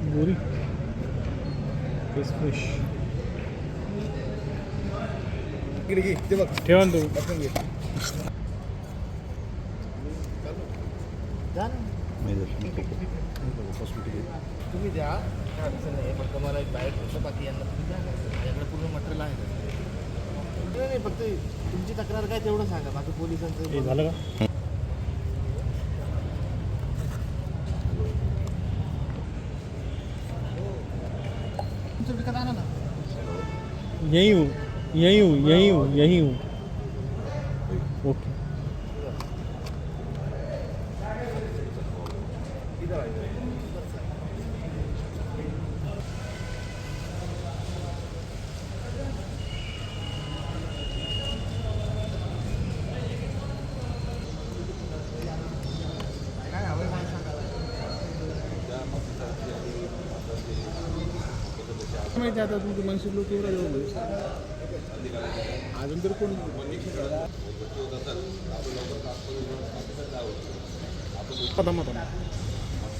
बोरी fish ठेवा ना तुम्ही द्या काय अडचण नाही, फक्त मला एक बाहेर ठेवतो, बाकी यांना तुम्ही द्या. याकडे पूर्ण मटेरियल आहे नाही, फक्त तुमची तक्रार काय तेवढं सांगा, बाकी पोलिसांचं हे झालं का? तुमचं विकत आणा ना. यही हूँ यही हूँ यही हूँ यही हूँ ओके. माहिती आता तुमची मनसे लोक अजून तर कोण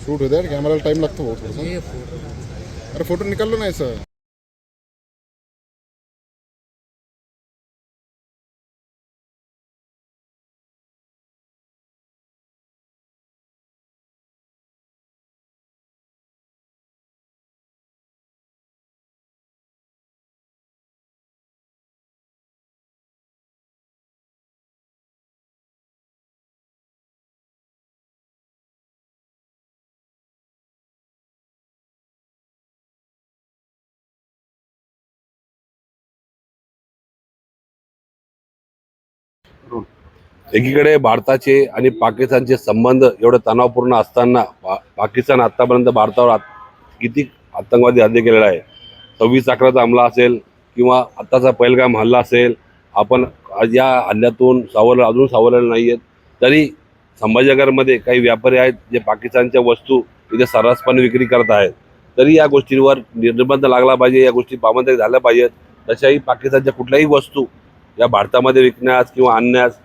शूट होता है, कैमरा टाइम लगता है बहुत थोड़ा सा. अरे फोटो निकाल लो ना ऐसा. एकीकडे भारताचे आणि पाकिस्तानचे संबंध एवढे तणावपूर्ण असताना पाकिस्तान आतापर्यंत भारतावर किती आतंकवादी हल्ले केलेला आहे. 26/11चा हमला असेल किंवा आत्ताचा पहिलगाम हल्ला असेल, आपण या हल्ल्यातून अजून सावरलेलं नाही आहेत. तरी संभाजीनगरमध्ये काही व्यापारी आहेत जे पाकिस्तानच्या वस्तू इथे सर्रासपणे विक्री करत आहेत. तरी या गोष्टींवर निर्बंध लागला पाहिजे, या गोष्टी पाबंद झाल्या पाहिजेत. तशाही पाकिस्तानच्या कुठल्याही वस्तू या भारतामध्ये विकण्यास किंवा आणण्यास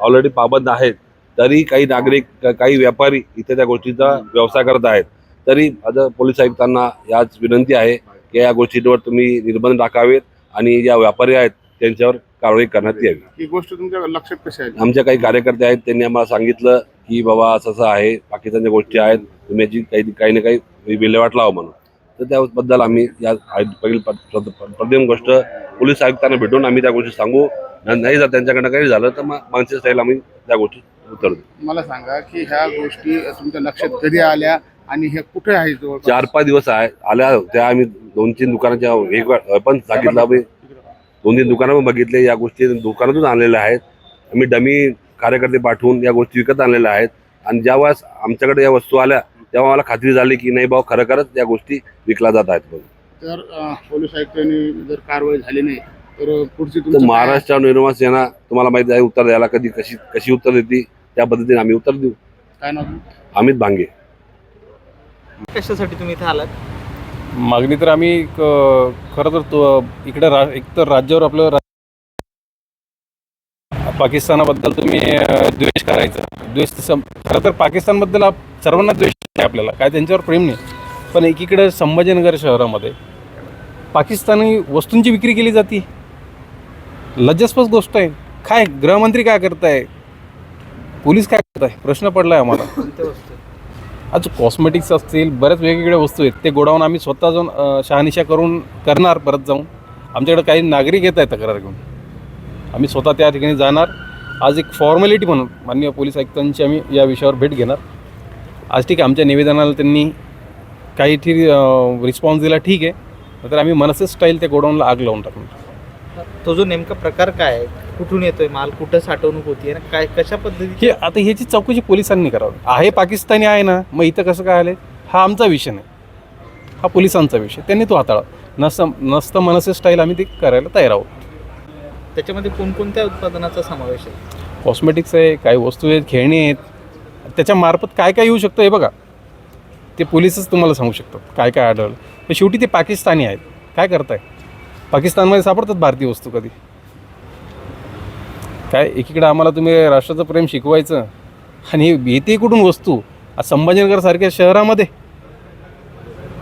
ऑलरेडी पाबंद आहेत. तरी काही नागरिक काही व्यापारी इथे त्या गोष्टीचा व्यवसाय करत आहेत. तरी आता पोलीस आयुक्तांना याच विनंती आहे की या गोष्टींवर तुम्ही निर्बंध टाकावेत आणि ज्या व्यापारी आहेत त्यांच्यावर कारवाई करण्यात यावी. ही गोष्ट तुमच्या लक्षात कशी आहे? आमच्या काही कार्यकर्ते आहेत, त्यांनी आम्हाला सांगितलं की बाबा असं आहे, पाकिस्तानच्या गोष्टी आहेत, तुम्ही याची काही ना काही विल्हेवाट लावा म्हणून. तर त्याबद्दल आम्ही या प्रथम गोष्ट पोलीस आयुक्तांना भेटून आम्ही त्या गोष्टी सांगू. नाही जर त्यांच्याकडनं काही झालं तर मग मागच्या स्टाईल आम्ही त्या गोष्टी उतरतो. मला सांगा की ह्या गोष्टी तुमच्या लक्षात कधी आल्या आणि हे कुठे आहे? 4-5 दिवस आल्या होत्या. आम्ही 2-3 दुकानाच्या पण सांगितलं, आम्ही 2-3 दुकानं पण बघितले. या गोष्टी दुकानातून आणलेल्या आहेत. आम्ही डमी कार्यकर्ते पाठवून या गोष्टी विकत आणलेल्या आहेत. आणि ज्यावेळेस आमच्याकडे या वस्तू आल्या तेव्हा मला खात्री झाली की नाही बाबा खरंच या गोष्टी विकल्या जात आहेत. तर पोलीस आयुक्तांनी जर कारवाई झाली नाही तर पुढची तर महाराष्ट्र निर्माण सेना तुम्हाला माहिती आहे उत्तर द्यायला कशी उत्तर देते, त्या पद्धतीने आम्ही उत्तर देऊ. काय नाव? अमित भांगे. कशासाठी तुम्ही इथे आलात? मागणी तर आम्ही खरं तर इकडे एक तर राज्यावर आपलं पाकिस्तानाबद्दल तुम्ही द्वेष करायचा. खरं तर पाकिस्तानबद्दल सर्वांना द्वेष आहे आपल्याला, काय त्यांच्यावर प्रेम नाही. पण एकीकडे संभाजीनगर शहरामध्ये पाकिस्तानी वस्तूंची विक्री केली जाते. लज्जास्पद गोष्ट आहे. काय गृहमंत्री काय करताय, पोलीस काय करताय, प्रश्न पडला आहे आम्हाला. कोणत्या वस्तू? आज कॉस्मेटिक्स असतील, बऱ्याच वेगवेगळ्या वस्तू आहेत. ते गोडाऊन आम्ही स्वतः जाऊन शहानिशा करणार. परत जाऊन आमच्याकडे काही नागरिक येत आहेत तक्रार घेऊन, आम्ही स्वतः त्या ठिकाणी जाणार. आज एक फॉर्मॅलिटी म्हणून माननीय पोलीस आयुक्तांची आम्ही या विषयावर भेट घेणार. आज ठीक आहे, आमच्या निवेदनाला त्यांनी काही रिस्पॉन्स दिला, ठीक आहे. तर आम्ही मनसे स्टाईल त्या गोडाऊनला आग लावून टाकणार. तो जो नेमका प्रकार काय आहे, कुठून येतोय माल, कुठं साठवणूक होतीये ना, काय कशा पद्धतीची? हे आता ह्याची चौकशी पोलिसांनी करावी. आहे पाकिस्तानी आहे ना, मग इथं कसं काय आले, हा आमचा विषय नाही, हा पोलिसांचा विषय. त्यांनी तो हाताळा. नसतं मनसे स्टाईल आम्ही ते करायला तयार आहोत. त्याच्यामध्ये कोणकोणत्या उत्पादनाचा समावेश आहे? कॉस्मेटिक्स आहे, काही वस्तू आहेत, खेळणी आहेत. त्याच्यामार्फत काय काय येऊ शकतं हे बघा, ते पोलिसच तुम्हाला सांगू शकतात काय काय आढळलं. तर शेवटी ते पाकिस्तानी आहेत, काय करताय. पाकिस्तानमध्ये सापडतात भारतीय वस्तू कधी. काय एकीकडे आम्हाला तुम्ही राष्ट्राचं प्रेम शिकवायचं आणि येते कुठून वस्तू संभाजीनगरसारख्या शहरामध्ये.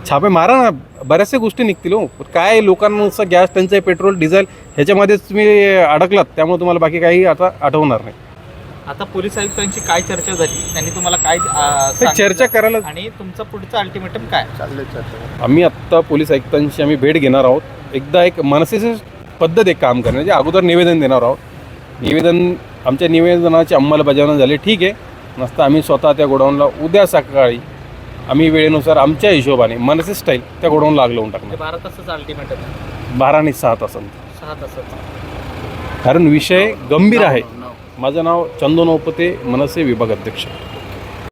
छापे मारा ना, बऱ्याचशा गोष्टी निघतील हो. काय लोकांना नुसतं गॅस टंचाई, पेट्रोल डिझेल ह्याच्यामध्येच तुम्ही अडकलात, त्यामुळे तुम्हाला बाकी काही आता आठवणार नाही. आता पोलीस आयुक्तांची काय चर्चा झाली, त्यांनी तुम्हाला काय ते सांगितलं? चर्चा करायला आणि तुमचं पुढचं अल्टिमेटम काय? आम्ही आत्ता पोलीस आयुक्तांची आम्ही भेट घेणार आहोत. एकदा एक मनसेची पद्धत एक काम करण्याची, अगोदर निवेदन देणार आहोत. आमच्या निवेदनाची अंमलबजावणी झाली ठीक आहे, नसतं आम्ही स्वतः त्या गोडाऊनला उद्या सकाळी आम्ही वेळेनुसार आमच्या हिशोबाने मनसे स्टाईल त्या गोडाऊनला आग लावून टाकणार. 12 तासाचं अल्टिमेटम 12 आणि 6 तासांत. 6 तासाचं. कारण विषय गंभीर आहे. माझं नाव चंदू नौपते, मनसे विभाग अध्यक्ष.